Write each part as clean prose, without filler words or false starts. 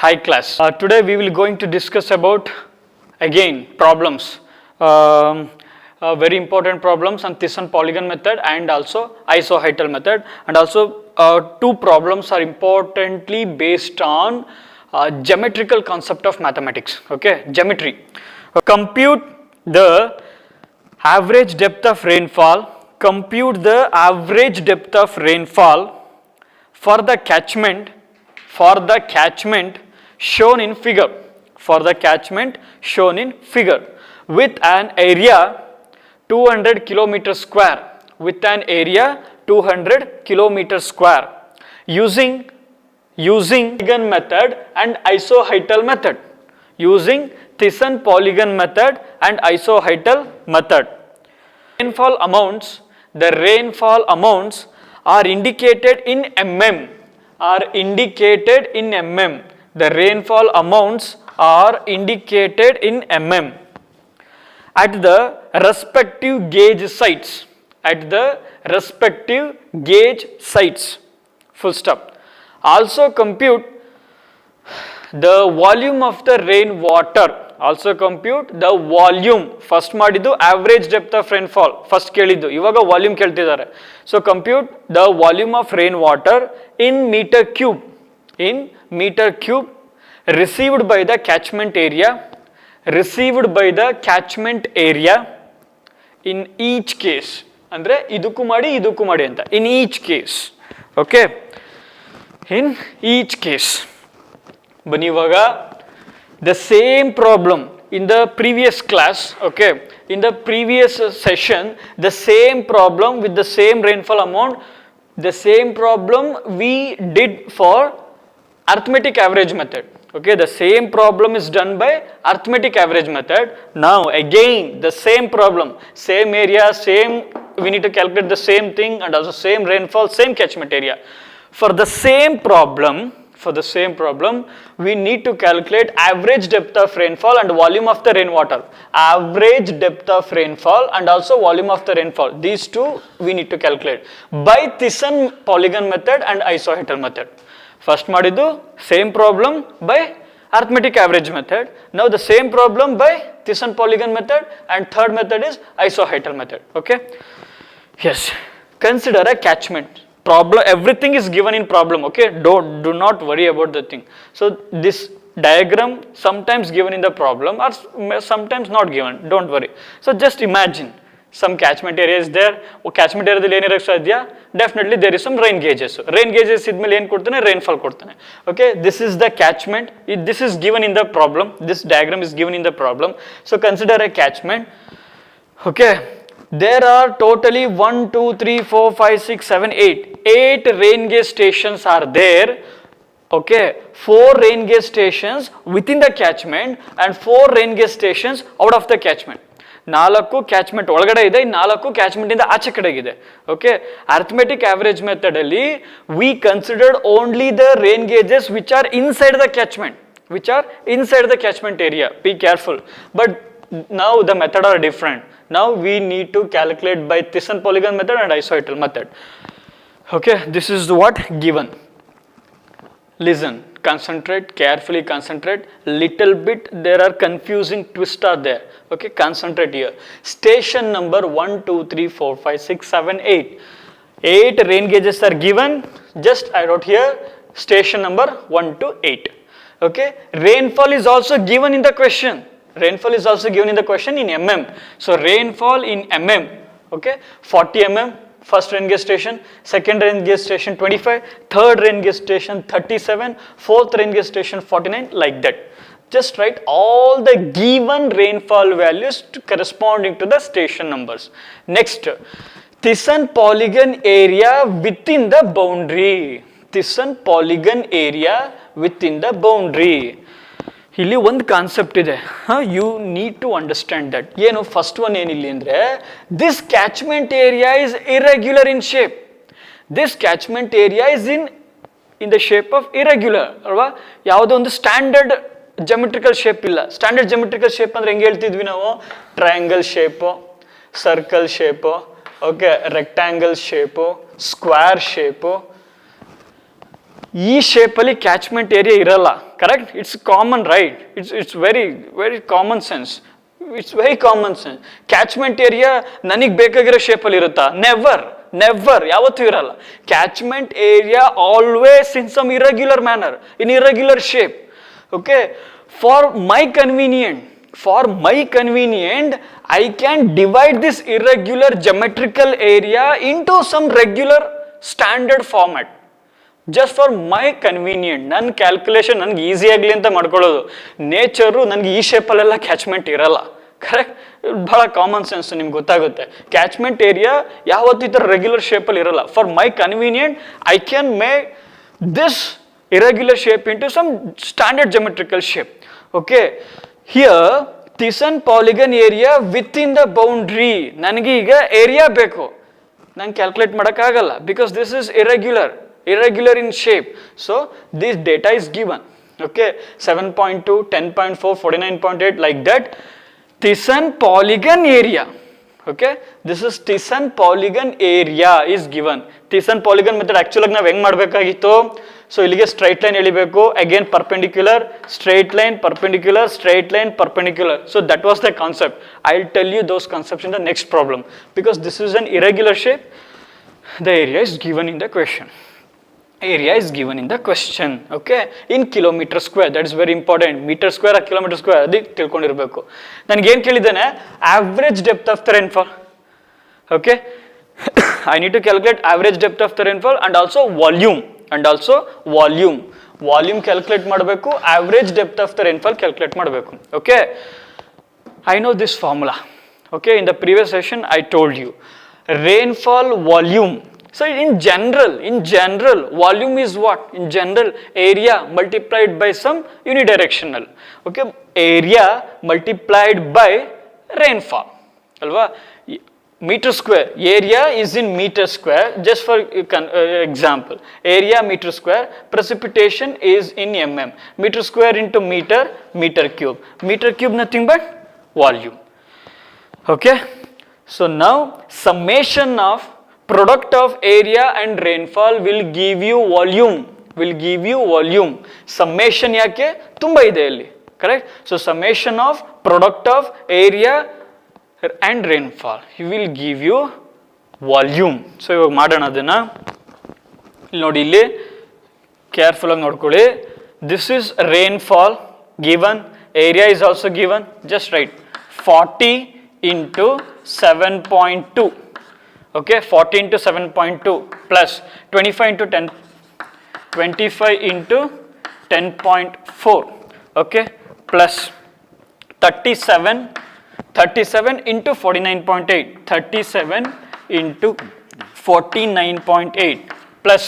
High class. Today we will going to discuss about again problems. Very important problems on Thyssen polygon method and also isoheital method, and also two problems are importantly based on geometrical concept of mathematics. Okay, geometry. Compute the average depth of rainfall. Compute the average depth of rainfall for the catchment shown in figure. For the catchment shown in figure with an area 200 kilometer square, with an area 200 kilometer square, using polygon method and isoheital method. Using Thyssen polygon method and isoheital method. Rainfall amounts. The rainfall amounts are indicated in mm. The rainfall amounts are indicated in mm at the respective gauge sites. Full stop. Also compute the volume of the rainwater. First ಮಾಡಿದ್ದು average depth of rainfall. First ಕೇಳಿದ್ದು, ಇವಾಗ volume ಕೇಳ್ತಿದ್ದಾರೆ. So compute the volume of rainwater in meter cube received by the catchment area in each case. ಅಂದ್ರೆ ಇದಕ್ಕೂ ಮಾಡಿ ಅಂತ. In each case. Okay. In each case. ಬನ್ನಿ ಇವಾಗ the same problem in the previous class, okay, in the previous session, the same problem with the same rainfall amount, the same problem we did for arithmetic average method. Okay, the same problem is done by arithmetic average method. Now again the same problem, same area, we need to calculate the same thing, and also same rainfall, same catchment area. For the same problem, we need to calculate average depth of rainfall and volume of the rainwater. Average depth of rainfall and also volume of the rainfall. These two we need to calculate by Thyssen polygon method and isoheital method. First ಮಾಡಿದ್ದು same problem by arithmetic average method. Now the same problem by Thyssen polygon method, and third method is isoheital method. Okay. Yes. Consider a catchment. Problem, everything is given in problem. Okay, do not worry about the thing. So this diagram sometimes given in the problem or sometimes not given, don't worry. So just imagine some catchment area is there. Catchment area dali enirake sadhya, definitely there is some rain gauges idmele ಏನು ಕೊಡ್ತಾನೆ, rainfall ಕೊಡ್ತಾನೆ. Okay, this is the catchment. This is given in the problem. This diagram is given in the problem. So consider a catchment. Okay, there are totally 1 2 3 4 5 6 7 8 rain gauge stations are there. Okay, 4 rain gauge stations within the catchment and 4 rain gauge stations out of the catchment. 4 catchment ಒಳಗಡೆ ಇದೆ, 4 catchment ಇಂದ ಆಚೆ ಕಡೆ ಇದೆ. Okay, arithmetic average method ಅಲ್ಲಿ we considered only the rain gauges which are inside the catchment area. Be careful. But now the method are different. Now we need to calculate by Thyssen polygon method and isoheital method. Okay, this is what given. Listen, concentrate, carefully concentrate. Little bit there are confusing twists are there. Okay, concentrate here. Station number 1 2 3 4 5 6 7 8. 8 rain gauges are given. Just I wrote here station number 1 to 8. Okay, rainfall is also given in the question. Rainfall is also given in the question in mm. So rainfall in mm, okay, 40 mm first rain gauge station, second rain gauge station 25, third rain gauge station 37, fourth rain gauge station 49, like that. Just write all the given rainfall values corresponding to the station numbers. Next, Thyssen polygon area within the boundary. Thyssen polygon area within the boundary. ಇಲ್ಲಿ ಒಂದು concept ಇದೆ, you need to understand that. ಏನು first one ಏನಿಲ್ಲ ಅಂದರೆ, this catchment area is irregular in shape. This catchment area is in the shape of irregular ಅಲ್ವಾ. ಯಾವುದೋ ಒಂದು standard geometrical shape ಇಲ್ಲ. ಸ್ಟ್ಯಾಂಡರ್ಡ್ ಜೆಮೆಟ್ರಿಕಲ್ ಶೇಪ್ ಅಂದ್ರೆ ಹೆಂಗೆ ಹೇಳ್ತಿದ್ವಿ ನಾವು? Triangle shape, circle shape, okay, rectangle shape, square shape. ಈ ಶೇಪಲ್ಲಿ ಕ್ಯಾಚ್ಮೆಂಟ್ ಏರಿಯಾ ಇರಲ್ಲ, correct? It's common, right? It's very very common sense. It's very common sense. Catchment area ನನಗೆ ಬೇಕಾಗಿರೋ ಶೇಪಲ್ಲಿ ಇರುತ್ತಾ? ನೆವರ್ ಯಾವತ್ತೂ ಇರಲ್ಲ. Catchment area always in some irregular manner, in irregular shape. Okay, for my convenient I can divide this irregular geometrical area into some regular standard format. Just for my convenient, ನನ್ನ calculation ನನಗೆ easy ಆಗಲಿ ಅಂತ ಮಾಡ್ಕೊಳ್ಳೋದು. Nature ನನಗೆ ಈ ಶೇಪಲ್ಲೆಲ್ಲ catchment ಇರಲ್ಲ, correct? ಭಾಳ common sense, ನಿಮ್ಗೆ ಗೊತ್ತಾಗುತ್ತೆ. ಕ್ಯಾಚ್ಮೆಂಟ್ ಏರಿಯಾ ಯಾವತ್ತೂ ಈ ಥರ ರೆಗ್ಯುಲರ್ ಶೇಪಲ್ಲಿ ಇರಲ್ಲ. For my convenient I can make this irregular shape into some standard geometrical shape. Okay, here Thyssen polygon area within the boundary. ನನಗೆ ಈಗ ಏರಿಯಾ ಬೇಕು, ನಂಗೆ ಕ್ಯಾಲ್ಕುಲೇಟ್ ಮಾಡೋಕ್ಕಾಗಲ್ಲ, because this is irregular in shape. So this data is given. Okay, 7.2, 10.4, 49.8, like that. Thyssen polygon area. Okay, this is Thyssen polygon area is given. Thyssen polygon method actually ನಾವು ಹೆಂಗ್ ಮಾಡಬೇಕಾಗಿತ್ತು? So ಇಲ್ಲಿಗೆ straight line ಎಳಿಬೇಕು, again perpendicular, straight line, perpendicular, straight line, perpendicular. So that was the concept. I will tell you those concepts in the next problem, because this is an irregular shape. The area is given in the question. Area is given in the question. Okay, in kilometer square. That is very important. Meter square or kilometer square ಅದಕ್ಕೆ ತಿಳ್ಕೊಂಡಿರಬೇಕು. ನನಗೆ ಏನು ಕೇಳಿದ್ದಾನೆ? Average depth of the rainfall. Okay, I need to calculate average depth of the rainfall and also volume. Volume calculate ಮಾಡಬೇಕು, average depth of the rainfall calculate ಮಾಡಬೇಕು. Okay, I know this formula. Okay, in the previous session I told you rainfall volume. So in general volume is what? In general, area multiplied by some unidirectional. Okay, area multiplied by rainfall alva. Meter square, area is in meter square. Just for example, area meter square, precipitation is in mm. Meter square into meter cube. Meter cube nothing but volume. Okay, so now summation of product of area and rainfall will give you volume. Summation ಯಾಕೆ? ತುಂಬ ಇದೆ ಇಲ್ಲಿ, correct? So summation of product of area and rainfall, he will give you volume. So ಇವಾಗ ಮಾಡೋಣ ಅದನ್ನ. ಇಲ್ಲಿ ನೋಡಿ, ಇಲ್ಲಿ ಕೇರ್ಫುಲ್ ಆಗಿ ನೋಡ್ಕೊಳ್ಳಿ. This is rainfall given, area is also given. Just write 40 into 7.2. Okay, 40 into 7.2 plus 25 into 10, 25 into 10.4. Okay, plus 37 into 49.8, 37 into 49.8 plus,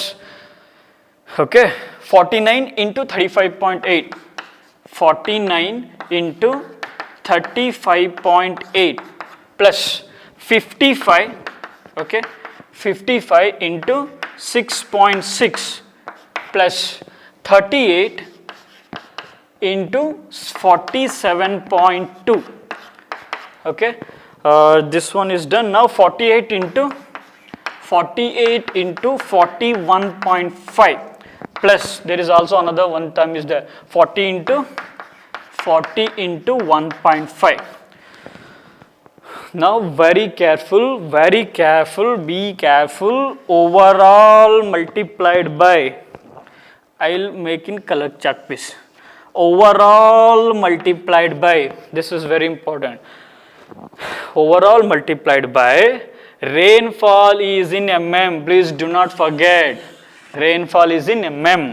okay, 49 into 35.8, 49 into 35.8 plus 55, okay, 55 into 6.6 plus 38 into 47.2. Okay, this one is done. Now 48 into 41.5 plus there is also another one term is there, 40 into 1.5. Now very careful, be careful. Overall multiplied by, I'll make in color chalk piece. Overall multiplied by, this is very important. Overall multiplied by, rainfall is in mm. Please do not forget, rainfall is in mm.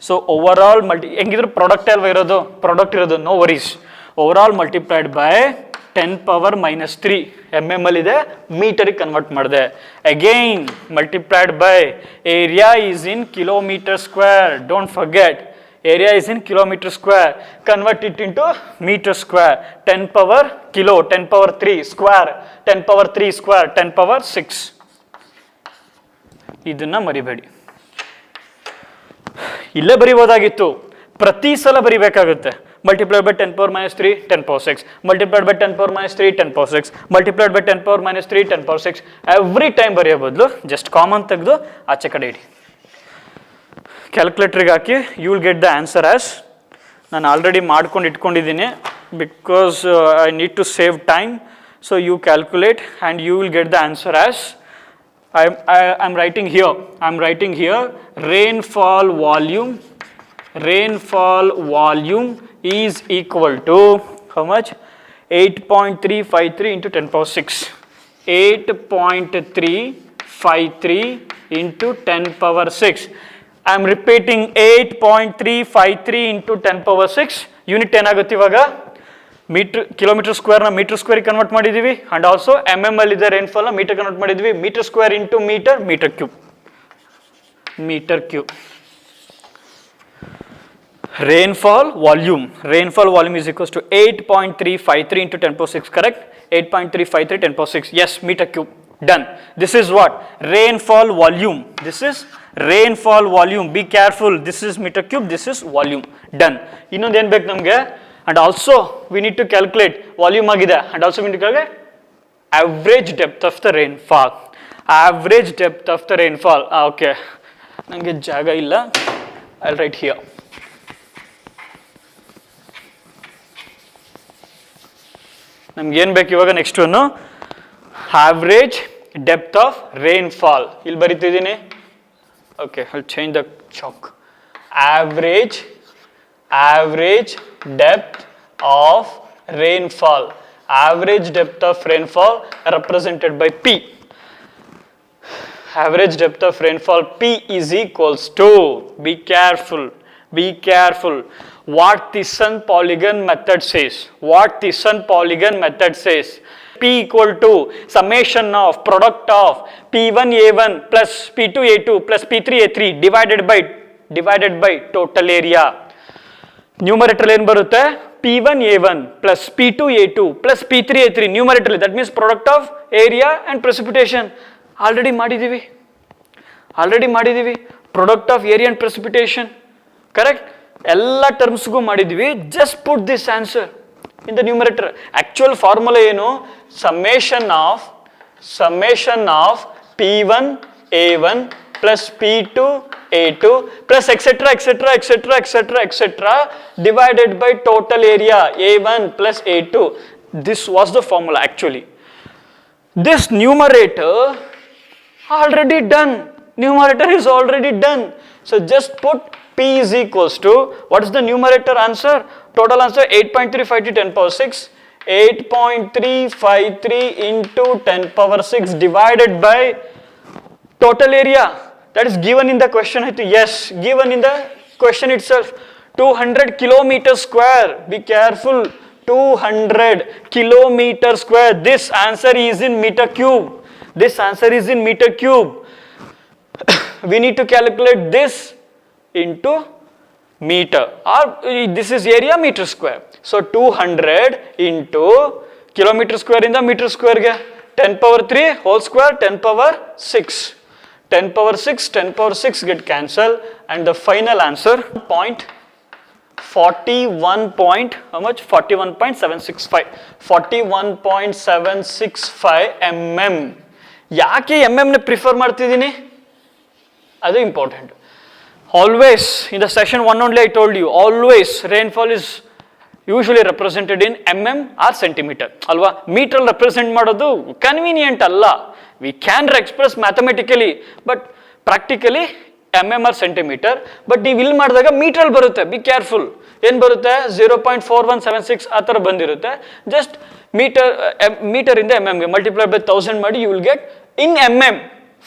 So overall ಹೆಂಗಿದ್ರು product ಅಲ್ವಾ ಇರೋದು, no worries. Overall multiplied by 10 power minus 3 mm ಇದೆ, ಮೀಟರಿಗೆ convert ಮಾಡಿದೆ. Again multiplied by, area is in kilometre square. Don't forget, area is in kilometer square. Convert it into meter square. 10 power kilo, 10 power 3 square, 10 power 3 square, 10 power 6. ಇದನ್ನ ಮರಿಬೇಡಿ. ಇಲ್ಲೇ ಬರಿಬೋದಾಗಿತ್ತು, ಪ್ರತಿ ಸಲ ಬರಿಬೇಕಾಗುತ್ತೆ. Multiplied by 10 power minus 3, 10 power 6. Multiplied by 10 power minus 3, 10 power 6. Multiplied by 10 power minus 3, 10 power 6. Every time ಬರೆಯೋ ಬದಲು just common ತೆಗೆದು ಆಚೆ ಕಡೆ ಇಡಿ. ಕ್ಯಾಲ್ಕುಲೇಟರ್ಗೆ ಹಾಕಿ, you will get the answer as ನಾನು ಆಲ್ರೆಡಿ ಮಾಡ್ಕೊಂಡು ಇಟ್ಕೊಂಡಿದ್ದೀನಿ because I need to save time. So you calculate and you will get the answer as I'm writing here rainfall volume is equal to how much? 8.353 into 10 power 6. 8.353 into 10 power 6. I am repeating 8.353 into 10 power 6. Unit ಏನಾಗುತ್ತೆ ಇವಾಗ? Kilometre ಸ್ಕ್ವೇರ್ನ metre ಸ್ಕ್ವೇರಿಗೆ convert ಮಾಡಿದ್ದೀವಿ and also ಅಲ್ಲಿದೆ ರೈನ್ಫಾಲ್ನ metre convert ಮಾಡಿದ್ದೀವಿ. Metre square into metre cube. Rainfall volume is equals to 8.353 into 10 power 6, correct? 8.353 10 power 6. Yes, meter cube. Done. This is what? Rainfall volume. This is rainfall volume. Be careful. This is meter cube. This is volume. Done. ಇನ್ನೊಂದು ಏನು ಬೇಕು ನಮಗೆ? And also we need to calculate volume agide, and also we need to calculate average depth of the rainfall. Okay, nange jaga illa, I'll write here. Namge ಏನು ಬೇಕು ಇವಾಗ? Next one average depth of rainfall. ಇಲ್ಲಿ ಬರೀತಿದ್ದೀನಿ. Okay, I'll change the chalk. Average depth of rainfall. Average depth of rainfall represented by P. Average depth of rainfall P is equals to, be careful, what the sun polygon method says. P equal to summation of product of P1A1 plus P2A2 plus P3A3 divided by total area. Numerator ಏನು ಬರುತ್ತೆ? P1A1 plus P2A2 plus P3A3 numerator, that means product of area and precipitation. Already ಮಾಡಿದ್ದೀವಿ product of area and precipitation, correct? ಎಲ್ಲ ಟರ್ಮ್ಸ್ಗೂ ಮಾಡಿದ್ದೀವಿ. Just put this answer in the numerator. Actual formula ಏನು? Summation of P1A1 plus P2A2 plus etc. divided by total area A1 plus A2. This was the formula actually. This numerator is already done. So just put P is equals to, what is the numerator answer? Total answer 8.353 10 power 6. 8.353 into 10 power 6 divided by total area. That is given in the question. Yes, given in the question itself. 200 kilometer square. Be careful. 200 kilometer square. This answer is in meter cube. We need to calculate this into meter, or this is area meter square. So 200 into kilometer square in the meter square ge 10 power 3 whole square 10 power 6. 10 power 6 get cancelled, and the final answer 41.765 mm. ಯಾಕೆ mm ನ prefer ಮಾಡ್ತಿದ್ದೀನಿ? ಅದು important. Always in the session 1 only I told you, always rainfall is usually represented in mm or centimeter ಅಲ್ವಾ? Metre represent ಮಾಡೋದು convenient ಅಲ್ಲ. We can express mathematically, but practically mm or centimeter. But ನೀವು ಇಲ್ಲಿ ಮಾಡಿದಾಗ ಮೀಟ್ರಲ್ಲಿ ಬರುತ್ತೆ. Be careful. ಏನು ಬರುತ್ತೆ? 0.4176 ಆ ಥರ ಬಂದಿರುತ್ತೆ. ಜಸ್ಟ್ ಮೀಟರಿಂದ mm ಗೆ ಮಲ್ಟಿಪ್ಲೈ ಬೈ 1000 ಮಾಡಿ, you will get in mm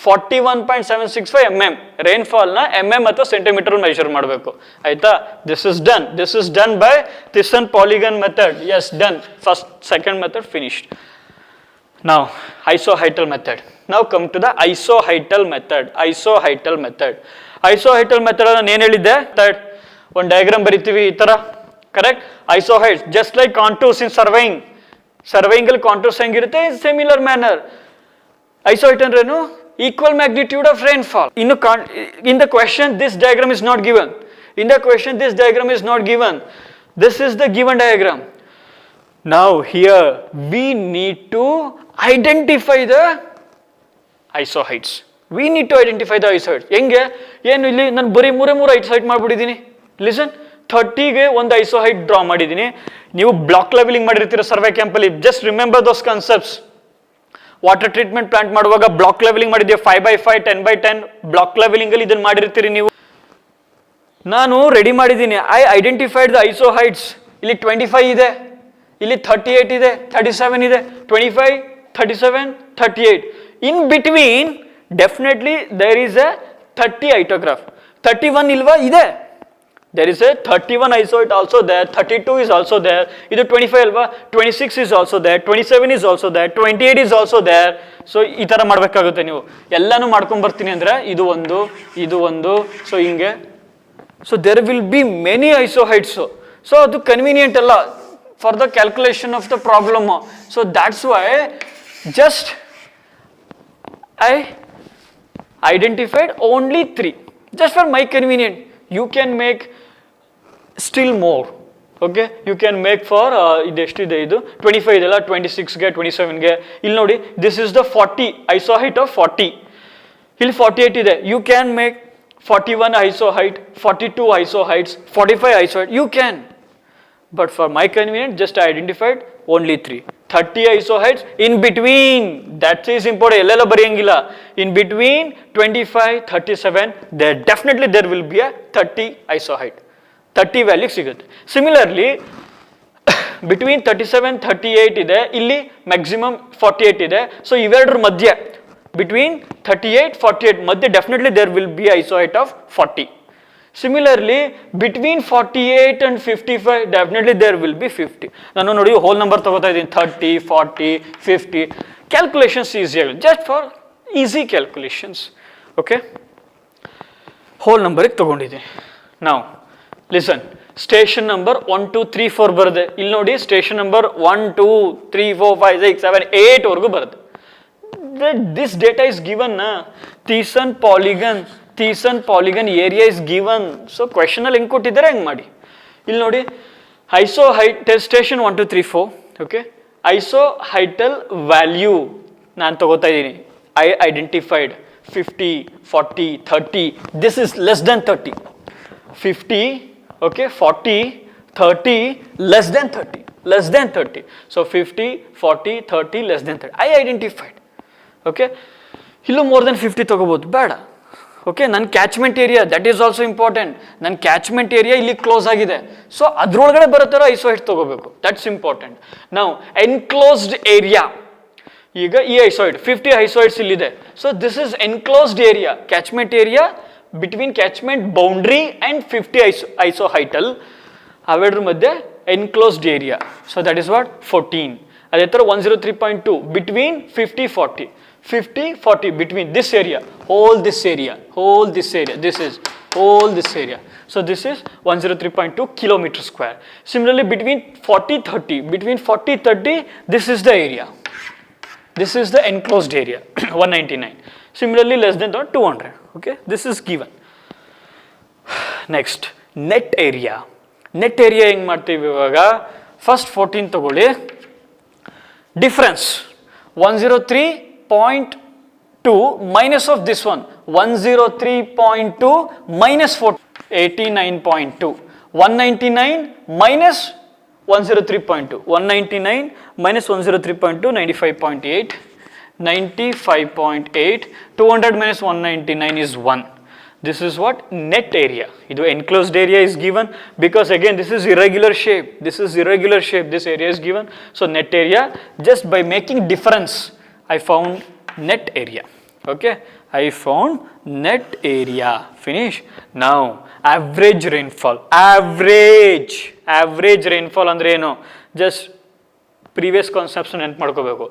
41.765 mm. ರೈನ್ಫಾಲ್ನ mm ಅಥವಾ ಸೆಂಟಿಮೀಟರ್ ಮೆಷರ್ ಮಾಡಬೇಕು, ಆಯ್ತಾ? This is done by Thiessen polygon method. Yes, done. First, second method finished. Now, isoheital method. Now come to the isoheital method. Isoheital method ನಾನು ಏನು ಹೇಳಿದ್ದೆ? ಒಂದು diagram ಬರಿತೀವಿ ಈ ಥರ, correct? Isohyet just like contours in surveying ಅಲ್ಲಿ contours ಹೆಂಗಿರುತ್ತೆ, similar manner. Isohyet ಅಂದ್ರೇನು? Equal magnitude of rainfall. ಇನ್ನು in the question this diagram is not given. This is the given diagram. Now here we need to identify the isoheights. ಹೆಂಗೆ? ಏನು ಇಲ್ಲಿ ನಾನು ಬರೀ ಮೂರೇ ಐಸೋಹೈಟ್ ಮಾಡ್ಬಿಟ್ಟಿದ್ದೀನಿ. ಲಿಸನ್, 30ಗೆ ಒಂದು ಐಸೋ ಹೈಟ್ ಡ್ರಾ ಮಾಡಿದ್ದೀನಿ. ನೀವು ಬ್ಲಾಕ್ ಲೆವೆಲಿಂಗ್ ಮಾಡಿರ್ತೀರ ಸರ್ವೆ ಕ್ಯಾಂಪಲ್ಲಿ. Just remember those concepts. Water treatment plant ಮಾಡುವಾಗ ಬ್ಲಾಕ್ ಲೆವೆಲಿಂಗ್ ಮಾಡಿದ್ದೆ, 5x5 10x10 ಬ್ಲಾಕ್ ಲೆವೆಲಿಂಗ್ ಅಲ್ಲಿ ಇದನ್ನ ಮಾಡಿರ್ತೀರಿ ನೀವು. ನಾನು ರೆಡಿ ಮಾಡಿದ್ದೀನಿ. I identified the iso heights. ಇಲ್ಲಿ 25 ಇದೆ, ಇಲ್ಲಿ 38 ಇದೆ, 37 ಇದೆ, 25 37 38. In between definitely there is a 30 ಐಟೋಗ್ರಾಫ್. 31 ಇಲ್ವಾ? ಇದೆ. There is a 31 iso height also there, 32 is also there, ಇದು 25 ಅಲ್ವಾ, 26 is also there, 27 is also there, 28 is also there. So ಈ ಥರ ಮಾಡಬೇಕಾಗುತ್ತೆ ನೀವು. ಎಲ್ಲನೂ ಮಾಡ್ಕೊಂಡು ಬರ್ತೀನಿ ಅಂದರೆ ಇದು ಒಂದು ಸೊ ಹಿಂಗೆ. So there will be many isohyets. So ಅದು ಕನ್ವೀನಿಯಂಟ್ ಅಲ್ಲ for the calculation of the problem. So that's why just I identified only 3 just for my convenient. You can make still more. Okay, you can make for ಇದು ಎಷ್ಟಿದೆ, ಇದು 25 ಇದೆಲ್ಲ, 26ಗೆ 27ಗೆ. ಇಲ್ಲಿ ನೋಡಿ, this is the 40 iso height of 40. ಇಲ್ಲಿ 48 ಇದೆ. You can make 41 iso height, 42 iso heights, 45 iso height. You can, but for my convenience just I identified only 3. 30 iso heights in between, that is important. ಎಲ್ಲೆಲ್ಲ ಬರೆಯಂಗಿಲ್ಲ. In between 25 37 there definitely there will be a 30 iso height. 30 value ಸಿಗುತ್ತೆ. Similarly between 37 38 ಇದೆ, ಇಲ್ಲಿ maximum 48 ಇದೆ. So ಇವೆರಡರ ಮಧ್ಯೆ between 38 48 ಮಧ್ಯೆ definitely there will be isohyet of 40. Similarly, between 48 and 55, definitely there will be 50. ನಾನು ನೋಡಿ ಹೋಲ್ ನಂಬರ್ ತಗೋತಾ ಇದ್ದೀನಿ, 30, 40, 50. Calculations easy, just for easy calculations. Okay? Whole ನಂಬರಿಗೆ ತಗೊಂಡಿದ್ದೀನಿ. Now, listen. ಸ್ಟೇಷನ್ ನಂಬರ್ 1 2 3 4 ಬರುತ್ತೆ. ಇಲ್ಲಿ ನೋಡಿ ಸ್ಟೇಷನ್ ನಂಬರ್ 1 2 3 4 5 6 7 8 ವರೆಗೂ ಬರುತ್ತೆ. This data is given na. Thiessen polygon area is given. So question ಅಲ್ಲಿ ಹೆಂಗೆ ಕೊಟ್ಟಿದ್ದಾರೆ ಹೆಂಗೆ ಮಾಡಿ. ಇಲ್ಲಿ ನೋಡಿ isohyet station 1 2 3 4. Okay, isohyetal value ನಾನು ತಗೋತಾ ಇದ್ದೀನಿ. I identified 50 40 30. This is less than 30. 50, okay, 40 30 less than 30, less than 30. So 50 40 30 less than 30 I identified. Okay, ಇಲ್ಲೂ ಮೋರ್ ದೆನ್ 50 ತಗೋಬೋದು, ಬೇಡ. ಓಕೆ, ನನ್ನ catchment area that is also important. ನನ್ನ catchment area ಇಲ್ಲಿ close ಆಗಿದೆ. ಸೊ ಅದ್ರೊಳಗಡೆ ಬರೋ ಥರ ಐಸೋ ಹೈಟ್ ತಗೋಬೇಕು, ದಟ್ಸ್ ಇಂಪಾರ್ಟೆಂಟ್. ನಾವು ಎನ್ಕ್ಲೋಸ್ಡ್ ಏರಿಯಾ, ಈಗ ಈ ಐಸೋ ಹೈಟ್ 50 ಐಸೋ ಹೈಟ್ಸ್ ಇಲ್ಲಿದೆ. So this is enclosed area, catchment area between catchment boundary and 50 isohyetal ಅವೆರಡ್ರ ಮಧ್ಯೆ enclosed area. So that is what 14. ಅದೇ ಥರ 103.2 between 50 40. 50 40 between this area, whole this area, this is whole this area. So this is 103.2 kilometer square. Similarly between 40 30, this is the area, this is the enclosed area 199. Similarly less than 200. Okay, this is given. Next, net area ಹೆಂಗೆ ಮಾಡ್ತೀವಿ ಇವಾಗ? First 14 ತಗೊಳ್ಳಿ. Difference 103.2 minus of this one, 103.2 minus 89.2, 199 minus 103.2, 199 minus 103.2, 95.8, 95.8, 200 minus 199 is 1. This is what? Net area. Idu enclosed area is given because again this is irregular shape, this area is given. So net area, just by making difference I found net area. Okay, I found net area. Finish. Now average rainfall. Average rainfall ಅಂದ್ರೆ ಏನು? Just previous concepts ನೆನಪು ಮಾಡ್ಕೋಬೇಕು.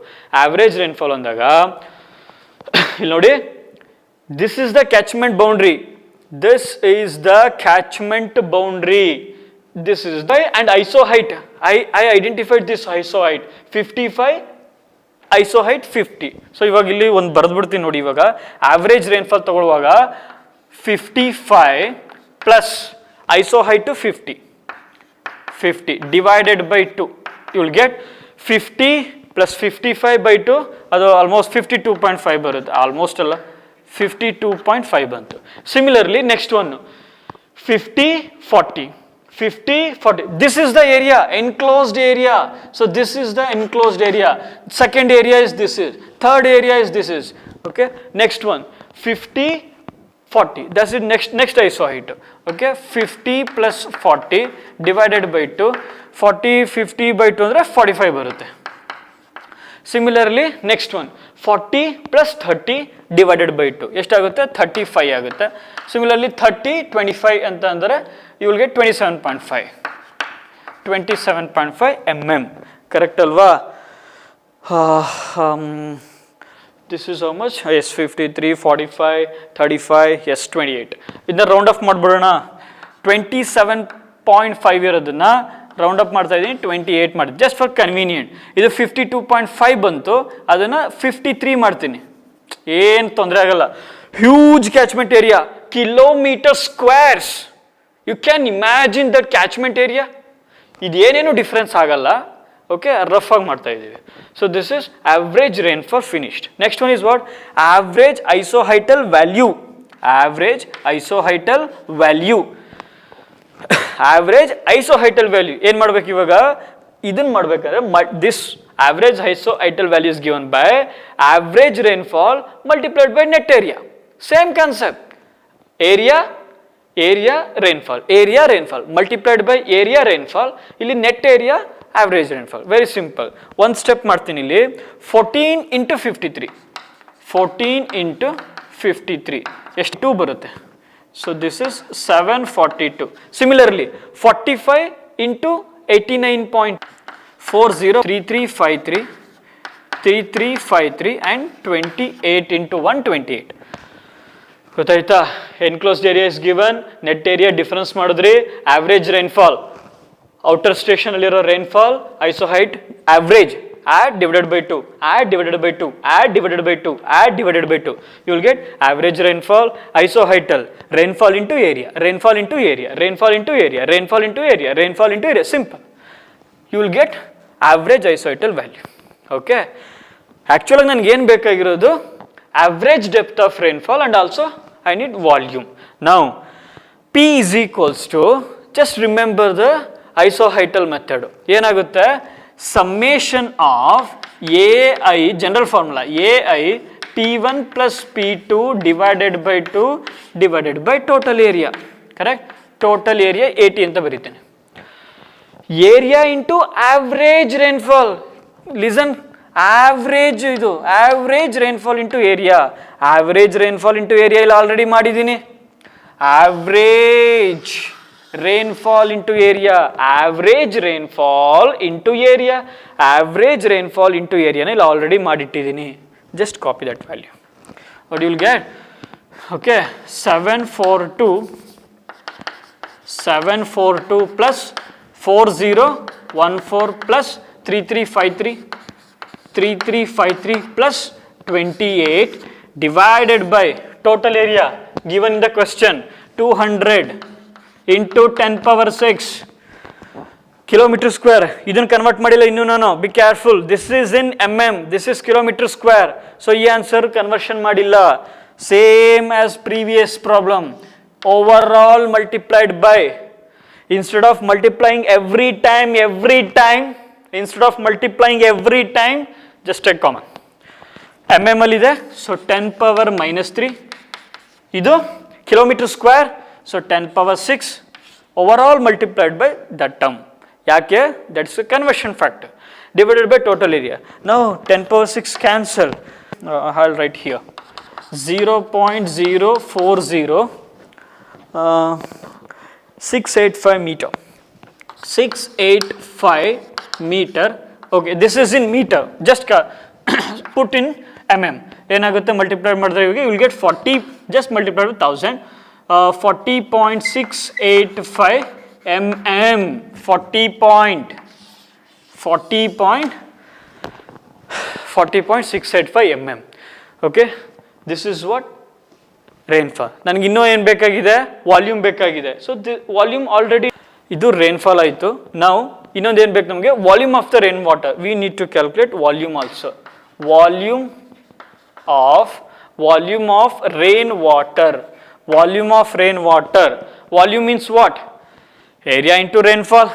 Average rainfall ಅಂದಾಗ ಇಲ್ಲಿ ನೋಡಿ, this is the catchment boundary. This is the catchment boundary. This is the and iso height. I identified this iso height 55. Iso height 50. So ಇವಾಗ ಇಲ್ಲಿ ಒಂದು ಬರೆದ್ಬಿಡ್ತೀನಿ ನೋಡಿ. ಇವಾಗ ಆವ್ರೇಜ್ ರೈನ್ಫಾಲ್ ತಗೊಳ್ಳುವಾಗ 55 plus isohyet 50 divided by 2, you will get 50 plus 55/2, ಅದು almost 52.5 ಬರುತ್ತೆ. Almost ಅಲ್ಲ, 52.5 ಬಂತು. Similarly next one 50 40, 50, 40. This is the area, enclosed area. So this is the enclosed area. Second area is this is. Third area is this is. Okay. Next one, 50, 40. That's it. Next iso height. Okay. 50 plus 40 divided by 2. 40, 50 by 2 andre 45 barutte. Similarly, next one, 40 plus 30 divided by 2. ಎಷ್ಟಾಗುತ್ತೆ 35 ಆಗುತ್ತೆ. Similarly, 30, 25 ಅಂತ ಅಂದರೆ you will get 27.5. 27.5 mm. Correct alva? This is how much? Yes, 53, 45, 35, yes, 28. ಇದನ್ನ round of ಮಾಡ್ಬಿಡೋಣ. 27.5 ಇರೋದನ್ನ round up ಮಾಡ್ತಾ ಇದ್ದೀನಿ, 28 ಮಾಡಿ, just for convenient. ಇದು 52.5 ಬಂತು, ಅದನ್ನು 53 ಮಾಡ್ತೀನಿ, ಏನು ತೊಂದರೆ ಆಗಲ್ಲ. Huge catchment area, kilometre squares. You can imagine that catchment area. ಇದೇನೇನು ಡಿಫ್ರೆನ್ಸ್ ಆಗಲ್ಲ. ಓಕೆ, ರಫ್ ಆಗಿ ಮಾಡ್ತಾ ಇದ್ದೀವಿ. So this is average rainfall finished. Next one is what? Average isohyetal value. Average isohyetal value. Average isohyetal value ಏನು ಮಾಡ್ಬೇಕು ಇವಾಗ? ಇದನ್ನ ಮಾಡ್ಬೇಕಾದ್ರೆ this average isohyetal value is given by average rainfall multiplied by net area. Same concept. Area rainfall, area rainfall multiplied by area rainfall. ಇಲ್ಲಿ net area, average rainfall. Very simple. ಒಂದು step ಮಾಡ್ತೀನಿ ಇಲ್ಲಿ. 14 into 53, 14 into 53 ಎಷ್ಟು? 2 ಬರುತ್ತೆ. So this is 742. Similarly, 45 into 89.40, 3353, 3353 and 28 into 128. ಗೊತ್ತಾಯ್ತಾ? Enclosed area is given, net area difference ಮಾಡಿದ್ರಿ, average rainfall, outer station ಅಲ್ಲಿರೋ rainfall, isohyet, average, add divided by 2, add divided by 2, add divided by 2, add divided by 2. You will get average rainfall, isoheital, rainfall into area, rainfall into area, rainfall into area, rainfall into area, rainfall into area. Simple. You will get average isoheital value. Okay. Actually, ನನಗೆ ಏನು ಬೇಕಾಗಿರೋದು? Average depth of rainfall and also I need volume. Now, P is equals to, just remember the isoheital method. ಏನಾಗುತ್ತೆ? Summation of AI, general formula, AI P1 plus P2 divided by 2 divided by total area. Correct? Total area 80 ಅಂತ ಬರೀತೇನೆ. Area into average rainfall. Listen, average ಇದು, average rainfall into area. Average rainfall into area ಇಲ್ಲಿ already ಮಾಡಿದ್ದೀನಿ. Average rainfall into area, average rainfall into area, average rainfall into area na illa already ಮಾಡಿಟ್ಟಿದ್ದೀನಿ. Just copy that value. What you will get? Okay, 742 plus 4014 plus 3353 plus 28 divided by total area given in the question 200 into 10 power 6 kilometer square. ಇದನ್ನು convert ಮಾಡಿಲ್ಲ ಇನ್ನು ನಾನು. Be careful, this is in mm, this is kilometre square. So ಈ answer conversion ಮಾಡಿಲ್ಲ. Same as previous problem. Over all multiplied by, instead of multiplying every time, instead of multiplying every time, just take common. mm ಅಲ್ಲಿ ಇದೆ, so 10 power -3. ಇದು kilometre square, so 10 power 6 overall multiplied by that term. Yake? That's a conversion factor. Divided by total area. Now 10 power 6 cancel. I'll write here 0.040 685 meter. 685 meter. Okay, this is in meter. Just put in mm. ಏನಾಗುತ್ತೆ multiply ಮಾಡಿದ್ರೆ you will get 40, just multiply with 1000. 40.685 mm. 40.685 mm. Okay, this is what rainfall. ನನಗೆ ಇನ್ನೂ ಏನು ಬೇಕಾಗಿದೆ? Volume ಬೇಕಾಗಿದೆ. So volume already ಇದು rainfall ಆಯಿತು. ನಾವು ಇನ್ನೊಂದು ಏನು ಬೇಕು ನಮಗೆ? Volume of the rainwater. We need to calculate volume also. Volume of rainwater. Volume of rainwater. Volume means what? area into rainfall.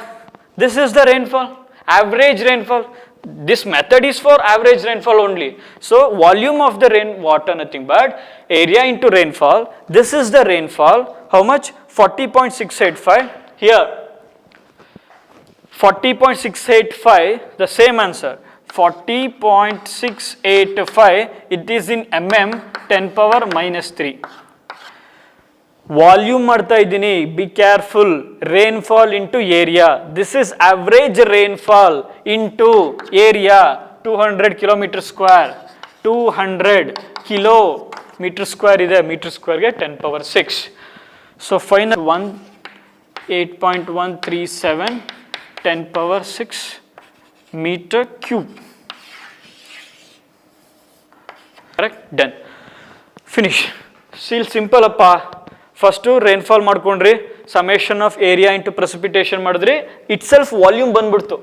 This is the rainfall, average rainfall. This method is for average rainfall only. So volume of the rain water, nothing but area into rainfall. This is the rainfall. How much? 40.685. Here 40.685, the same answer. 40.685, it is in mm, 10 power minus 3. Volume ಮಾಡ್ತಾ ಇದ್ದೀನಿ, be careful. Rainfall into area. This is average rainfall into area. 200 kilometer square. 200 kilometer square ಇದೆ, meter square ಗೆ 10 power 6. So final 8.137 10 power 6 meter cube. Correct? Done. Finish. Still simple ಅಪ್ಪ. First rainfall ಮಾಡ್ಕೊಂಡ್ರಿ, summation of area into precipitation ಮಾಡಿದ್ರಿ, itself volume ಬಂದ್ಬಿಡ್ತು.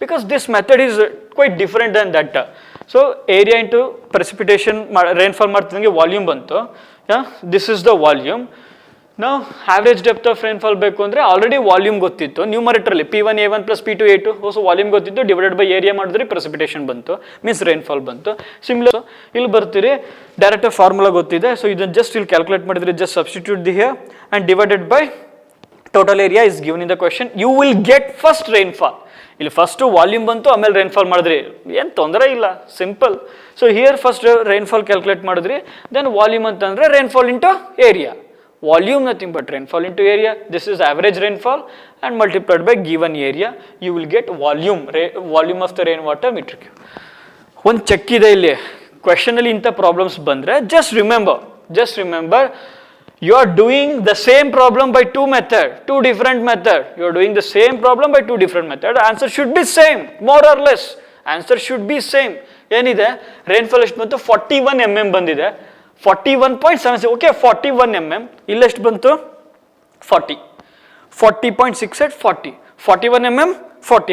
Because this method is quite different than that. So area into precipitation rainfall ಮಾಡ್ತಿದ್ದಂಗೆ volume ಬಂತು. This is the volume. ನಾವು average depth of rainfall ಬೇಕು ಅಂದರೆ already volume ಗೊತ್ತಿತ್ತು ನ್ಯೂಮರೇಟರಲ್ಲಿ P1 A1 plus P2 A2. So volume ಗೊತ್ತಿತ್ತು, divided by area ಮಾಡಿದ್ರೆ precipitation ಬಂತು, ಮೀನ್ಸ್ ರೈನ್ಫಾಲ್ ಬಂತು. ಸಿಮಿಲರ್ ಇಲ್ಲಿ ಬರ್ತೀರಿ, ಡೈರೆಕ್ಟ್ ಫಾರ್ಮುಲಾ ಗೊತ್ತಿದೆ. ಸೊ ಇದನ್ನು ಜಸ್ಟ್ ಇಲ್ಲಿ ಕ್ಯಾಲ್ಕುಲೇಟ್ ಮಾಡಿದ್ರೆ just substitute the here and divided by total area is given in the question. You will get first rainfall. ಇಲ್ಲಿ ಫಸ್ಟು ವಾಲ್ಯೂಮ್ ಬಂತು, ಆಮೇಲೆ ರೈನ್ಫಾಲ್ ಮಾಡಿದ್ರಿ, ಏನು ತೊಂದರೆ ಇಲ್ಲ, simple. So here first rainfall calculate ಮಾಡಿದ್ರಿ, ದೆನ್ ವಾಲ್ಯೂಮ್ ಅಂತಂದರೆ rainfall into area. Volume nothing but rainfall into area. This is average rainfall and multiplied by given area. You will get volume of the rainwater meter cube. One check ide illi question alli inta problems bandre just remember you are doing the same problem by two different method. You are doing the same problem by two different method. Answer should be same, more or less. Answer should be same. Enide rainfall ಎಷ್ಟು ಬಂತು? 41 mm ಬಂದಿದೆ. 41.76. Okay, 41 mm. ಇಲ್ಲೆಷ್ಟು ಬಂತು? 40. 40.68 40. 41 mm 40.